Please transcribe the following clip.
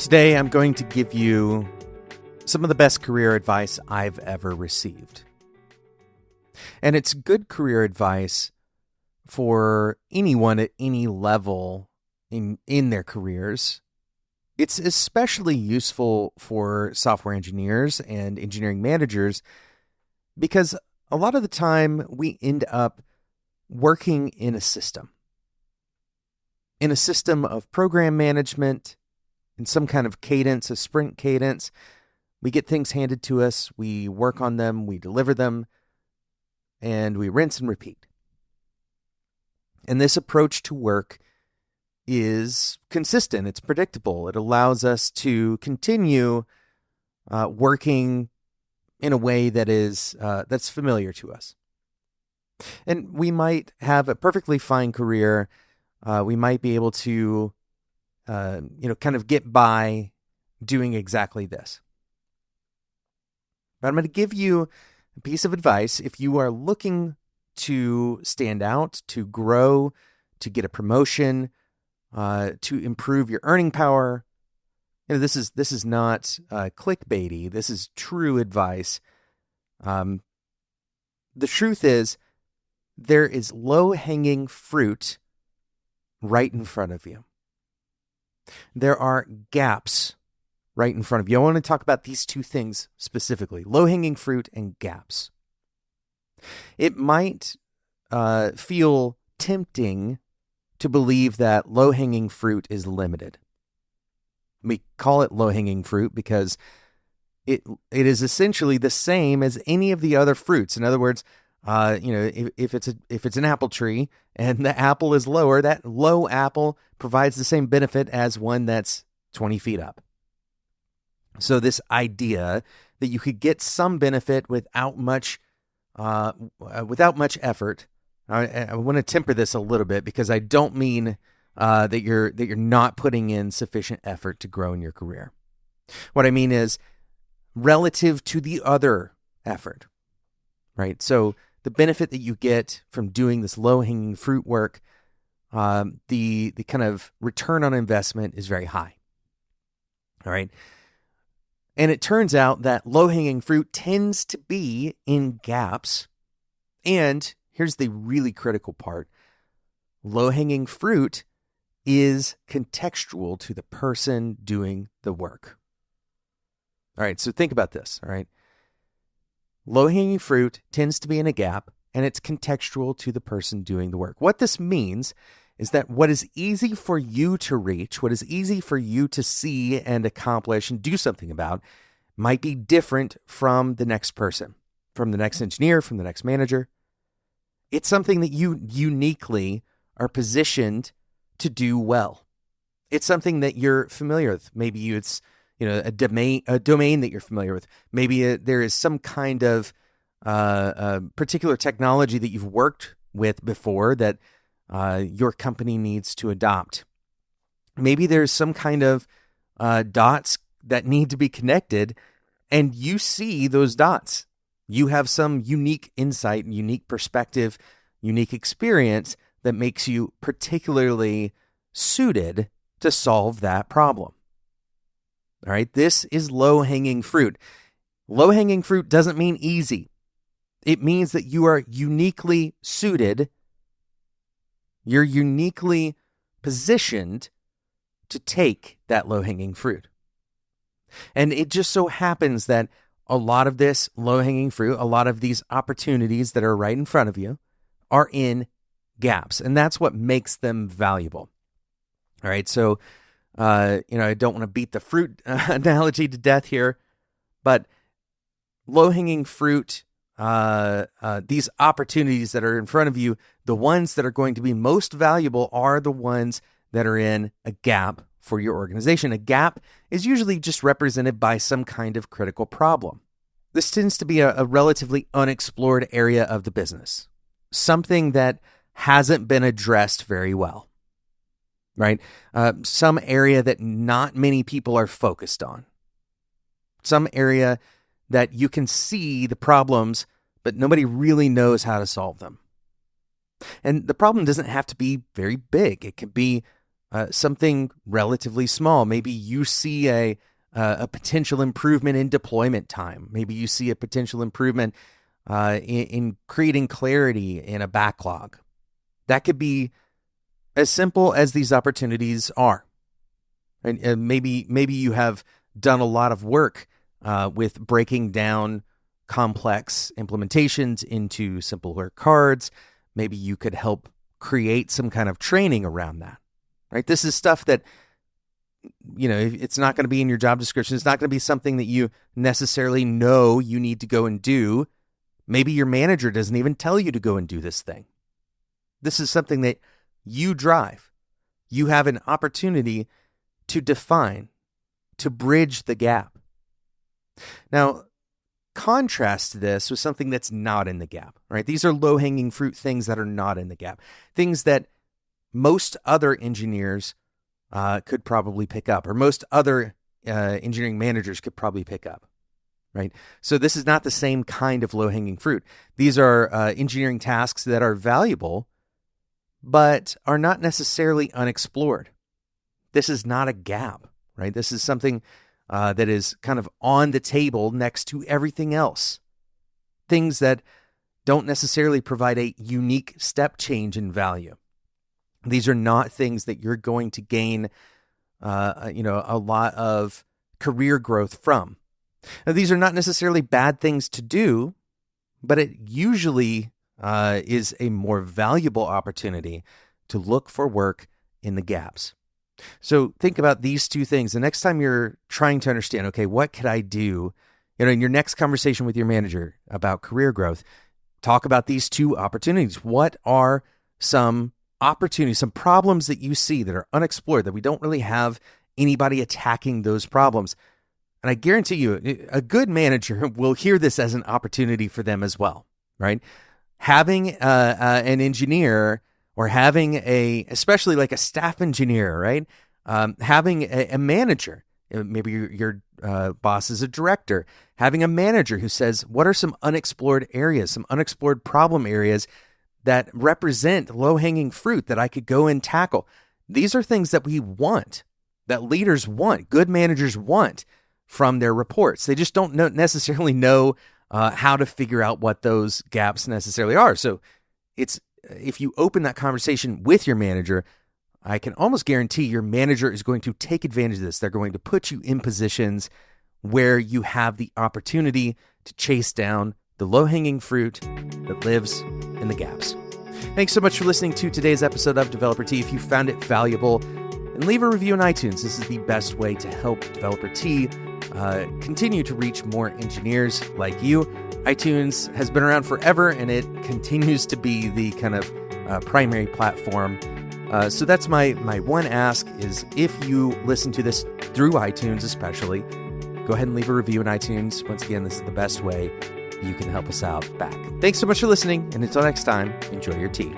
Today, I'm going to give you some of the best career advice I've ever received. And it's good career advice for anyone at any level in their careers. It's especially useful for software engineers and engineering managers because a lot of the time we end up working in a system of program management, in some kind of cadence, a sprint cadence. We get things handed to us, we work on them, we deliver them, and we rinse and repeat. And this approach to work is consistent, it's predictable. It allows us to continue working in a way that is that's familiar to us. And we might have a perfectly fine career. We might be able to kind of get by doing exactly this. But I'm going to give you a piece of advice if you are looking to stand out, to grow, to get a promotion, to improve your earning power. This is not clickbaity. This is true advice. The truth is, there is low-hanging fruit right in front of you. There are gaps right in front of you. I want to talk about these two things specifically, low-hanging fruit and gaps. It might feel tempting to believe that low-hanging fruit is limited. We call it low-hanging fruit because it is essentially the same as any of the other fruits. In other words, if it's an apple tree and the apple is lower, that low apple provides the same benefit as one that's 20 feet up. So this idea that you could get some benefit without much effort. I want to temper this a little bit because I don't mean that you're not putting in sufficient effort to grow in your career. What I mean is relative to the other effort, right? So the benefit that you get from doing this low-hanging fruit work, the kind of return on investment is very high. All right. And it turns out that low-hanging fruit tends to be in gaps. And here's the really critical part. Low-hanging fruit is contextual to the person doing the work. All right, so think about this, all right? Low-hanging fruit tends to be in a gap, and it's contextual to the person doing the work. What this means is that what is easy for you to reach, what is easy for you to see and accomplish and do something about, might be different from the next person, from the next engineer, from the next manager. It's something that you uniquely are positioned to do well. It's something that you're familiar with. Maybe it's a domain that you're familiar with. Maybe there is some kind of particular technology that you've worked with before that your company needs to adopt. Maybe there's some kind of dots that need to be connected, and you see those dots. You have some unique insight, unique perspective, unique experience that makes you particularly suited to solve that problem. All right, this is low-hanging fruit. Low-hanging fruit doesn't mean easy. It means that you are uniquely suited. You're uniquely positioned to take that low-hanging fruit. And it just so happens that a lot of this low-hanging fruit, a lot of these opportunities that are right in front of you are in gaps. And that's what makes them valuable. All right, so I don't want to beat the fruit analogy to death here, but low-hanging fruit, these opportunities that are in front of you, the ones that are going to be most valuable are the ones that are in a gap for your organization. A gap is usually just represented by some kind of critical problem. This tends to be a relatively unexplored area of the business, something that hasn't been addressed very well, right? Some area that not many people are focused on, some area that you can see the problems, but nobody really knows how to solve them. And the problem doesn't have to be very big. It could be something relatively small. Maybe you see a potential improvement in deployment time. Maybe you see a potential improvement in creating clarity in a backlog. That could be as simple as these opportunities are. And maybe you have done a lot of work with breaking down complex implementations into simpler cards. Maybe you could help create some kind of training around that, right? This is stuff that, it's not going to be in your job description. It's not going to be something that you necessarily know you need to go and do. Maybe your manager doesn't even tell you to go and do this thing. This is something that you drive. You have an opportunity to define, to bridge the gap. Now, contrast this with something that's not in the gap, right? These are low-hanging fruit things that are not in the gap, things that most other engineers could probably pick up, or most other engineering managers could probably pick up, right? So this is not the same kind of low-hanging fruit. These are engineering tasks that are valuable, but are not necessarily unexplored. This is not a gap, right? This is something that is kind of on the table next to everything else. Things that don't necessarily provide a unique step change in value. These are not things that you're going to gain, a lot of career growth from. Now, these are not necessarily bad things to do, but it usually is a more valuable opportunity to look for work in the gaps. So think about these two things. The next time you're trying to understand, okay, what could I do? In your next conversation with your manager about career growth, talk about these two opportunities. What are some opportunities, some problems that you see that are unexplored, that we don't really have anybody attacking those problems? And I guarantee you, a good manager will hear this as an opportunity for them as well, right? Having an engineer, or having especially like a staff engineer, right? Having a manager, maybe your boss is a director, having a manager who says, what are some unexplored areas, some unexplored problem areas that represent low-hanging fruit that I could go and tackle? These are things that we want, that leaders want, good managers want from their reports. They just don't necessarily know how to figure out what those gaps necessarily are. So if you open that conversation with your manager, I can almost guarantee your manager is going to take advantage of this. They're going to put you in positions where you have the opportunity to chase down the low-hanging fruit that lives in the gaps. Thanks so much for listening to today's episode of Developer Tea. If you found it valuable, then leave a review on iTunes. This is the best way to help Developer Tea continue to reach more engineers like you. iTunes has been around forever, and it continues to be the kind of primary platform. So that's my one ask is, if you listen to this through iTunes especially, go ahead and leave a review on iTunes. Once again, this is the best way you can help us out back. Thanks so much for listening, and until next time, enjoy your tea.